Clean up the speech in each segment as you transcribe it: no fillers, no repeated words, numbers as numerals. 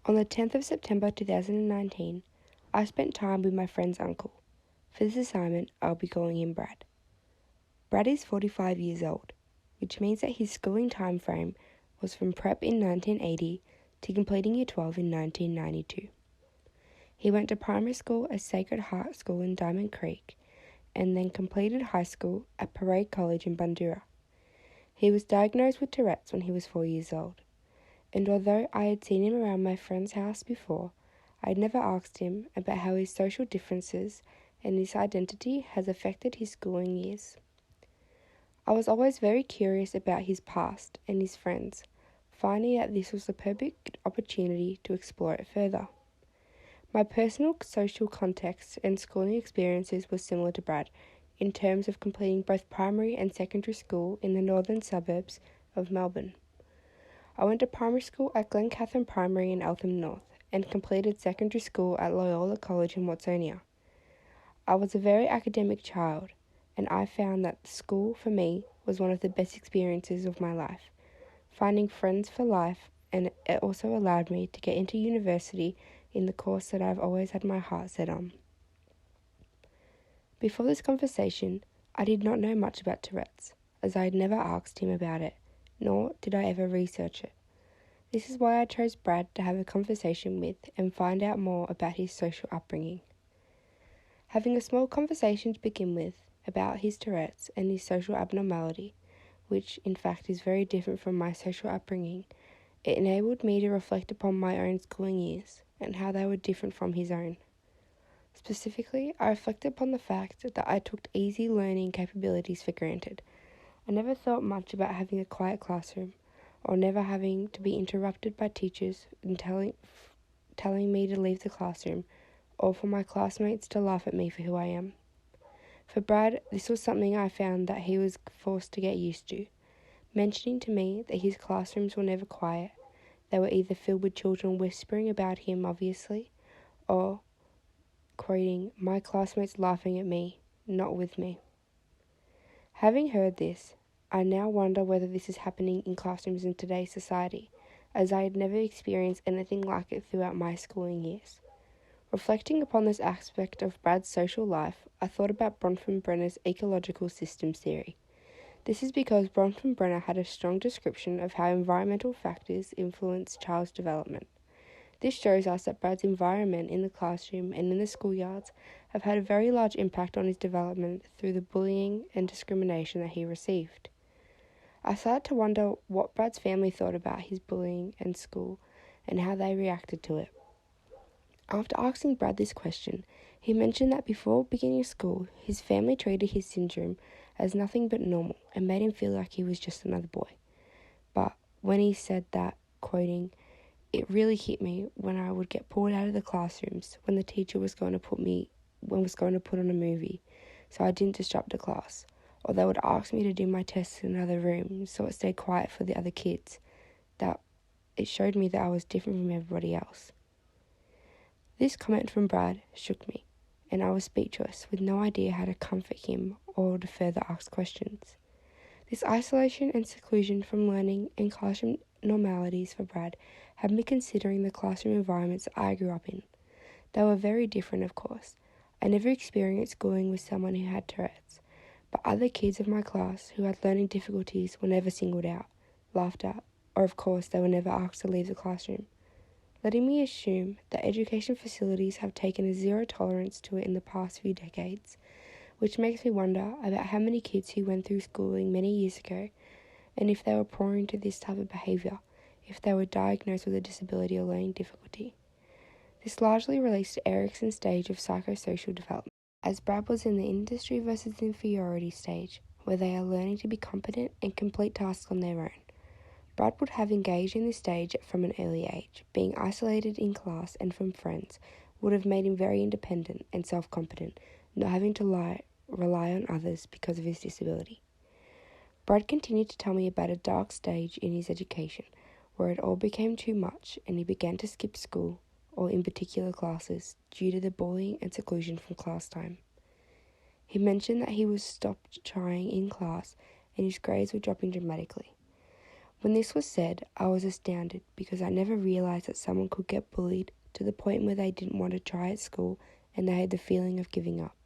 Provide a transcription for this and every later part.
On the 10th of September 2019, I spent time with my friend's uncle. For this assignment, I'll be calling him Brad. Brad is 45 years old, which means that his schooling time frame was from prep in 1980 to completing Year 12 in 1992. He went to primary school at Sacred Heart School in Diamond Creek and then completed high school at Parade College in Bundoora. He was diagnosed with Tourette's when he was 4 years old, and although I had seen him around my friend's house before, I had never asked him about how his social differences and his identity has affected his schooling years. I was always very curious about his past and his friends, finding that this was the perfect opportunity to explore it further. My personal social context and schooling experiences were similar to Brad in terms of completing both primary and secondary school in the northern suburbs of Melbourne. I went to primary school at Glencathan Primary in Eltham North and completed secondary school at Loyola College in Watsonia. I was a very academic child, and I found that school for me was one of the best experiences of my life, finding friends for life, and it also allowed me to get into university in the course that I've always had my heart set on. Before this conversation, I did not know much about Tourette's, as I had never asked him about it, nor did I ever research it. This is why I chose Brad to have a conversation with and find out more about his social upbringing. Having a small conversation to begin with about his Tourette's and his social abnormality, which in fact is very different from my social upbringing, it enabled me to reflect upon my own schooling years and how they were different from his own. Specifically, I reflected upon the fact that I took easy learning capabilities for granted. I never thought much about having a quiet classroom, or never having to be interrupted by teachers and telling me to leave the classroom, or for my classmates to laugh at me for who I am. For Brad, this was something I found that he was forced to get used to, mentioning to me that his classrooms were never quiet. They were either filled with children whispering about him, obviously, or, quoting, my classmates laughing at me, not with me. Having heard this, I now wonder whether this is happening in classrooms in today's society, as I had never experienced anything like it throughout my schooling years. Reflecting upon this aspect of Brad's social life, I thought about Bronfenbrenner's ecological systems theory. This is because Bronfenbrenner had a strong description of how environmental factors influence child's development. This shows us that Brad's environment in the classroom and in the schoolyards have had a very large impact on his development through the bullying and discrimination that he received. I started to wonder what Brad's family thought about his bullying and school and how they reacted to it. After asking Brad this question, he mentioned that before beginning school, his family treated his syndrome as nothing but normal and made him feel like he was just another boy. But when he said that, quoting, it really hit me when I would get pulled out of the classrooms when the teacher was going to put on a movie, so I didn't disrupt the class, or they would ask me to do my tests in another room so it stayed quiet for the other kids. That it showed me that I was different from everybody else. This comment from Brad shook me, and I was speechless, with no idea how to comfort him or to further ask questions. This isolation and seclusion from learning and classroom normalities for Brad had me considering the classroom environments I grew up in. They were very different, of course. I never experienced schooling with someone who had Tourette's, but other kids of my class who had learning difficulties were never singled out, laughed at, or of course they were never asked to leave the classroom, letting me assume that education facilities have taken a zero tolerance to it in the past few decades, which makes me wonder about how many kids who went through schooling many years ago, and if they were prone to this type of behaviour, if they were diagnosed with a disability or learning difficulty. This largely relates to Erikson's stage of psychosocial development, as Brad was in the industry versus inferiority stage, where they are learning to be competent and complete tasks on their own. Brad would have engaged in this stage from an early age. Being isolated in class and from friends would have made him very independent and self-competent, not having to rely on others because of his disability. Brad continued to tell me about a dark stage in his education, where it all became too much and he began to skip school, or in particular classes, due to the bullying and seclusion from class time. He mentioned that he was stopped trying in class and his grades were dropping dramatically. When this was said, I was astounded because I never realised that someone could get bullied to the point where they didn't want to try at school and they had the feeling of giving up.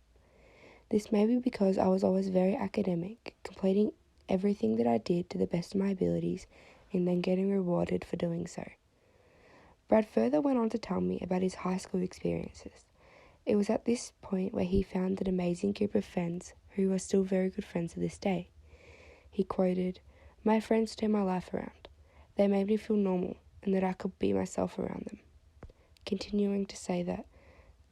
This may be because I was always very academic, completing everything that I did to the best of my abilities and then getting rewarded for doing so. Brad further went on to tell me about his high school experiences. It was at this point where he found an amazing group of friends who are still very good friends to this day. He quoted, "My friends turned my life around. They made me feel normal and that I could be myself around them." Continuing to say that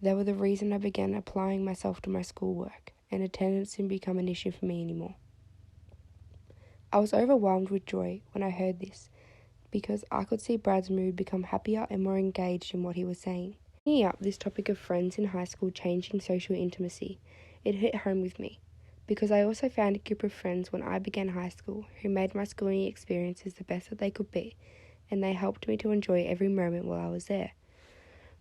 they were the reason I began applying myself to my schoolwork, and attendance didn't become an issue for me anymore. I was overwhelmed with joy when I heard this, because I could see Brad's mood become happier and more engaged in what he was saying. Bringing up this topic of friends in high school changing social intimacy, it hit home with me, because I also found a group of friends when I began high school who made my schooling experiences the best that they could be, and they helped me to enjoy every moment while I was there.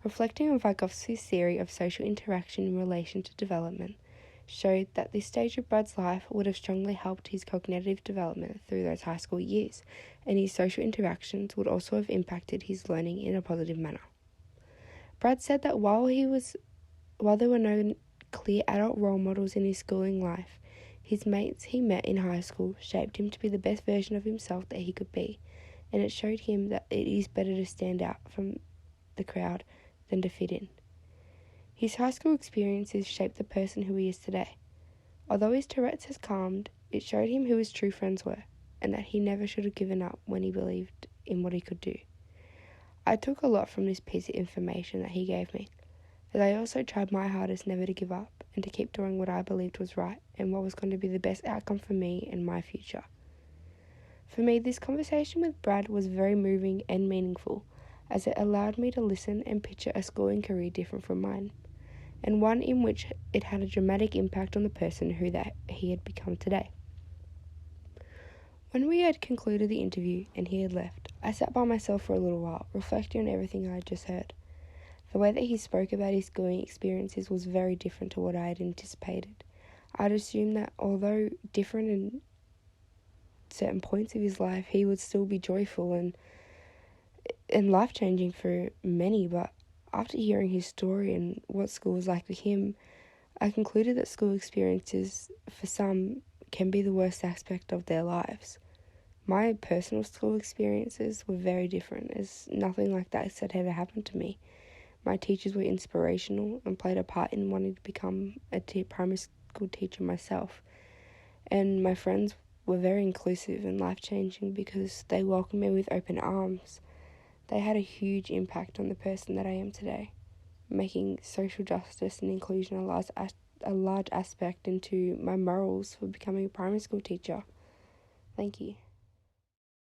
Reflecting on Vygotsky's theory of social interaction in relation to development showed that this stage of Brad's life would have strongly helped his cognitive development through those high school years, and his social interactions would also have impacted his learning in a positive manner. Brad said that while there were no clear adult role models in his schooling life, his mates he met in high school shaped him to be the best version of himself that he could be, and it showed him that it is better to stand out from the crowd than to fit in. His high school experiences shaped the person who he is today. Although his Tourette's has calmed, it showed him who his true friends were, and that he never should have given up when he believed in what he could do. I took a lot from this piece of information that he gave me, as I also tried my hardest never to give up and to keep doing what I believed was right and what was going to be the best outcome for me and my future. For me, this conversation with Brad was very moving and meaningful, as it allowed me to listen and picture a schooling career different from mine, and one in which it had a dramatic impact on the person he had become today. When we had concluded the interview and he had left, I sat by myself for a little while, reflecting on everything I had just heard. The way that he spoke about his schooling experiences was very different to what I had anticipated. I'd assumed that although different in certain points of his life, he would still be joyful and life-changing for many, but after hearing his story and what school was like for him, I concluded that school experiences for some can be the worst aspect of their lives. My personal school experiences were very different, as nothing like that had ever happened to me. My teachers were inspirational and played a part in wanting to become a primary school teacher myself, and my friends were very inclusive and life-changing because they welcomed me with open arms. They had a huge impact on the person that I am today, making social justice and inclusion a large aspect into my morals for becoming a primary school teacher. Thank you.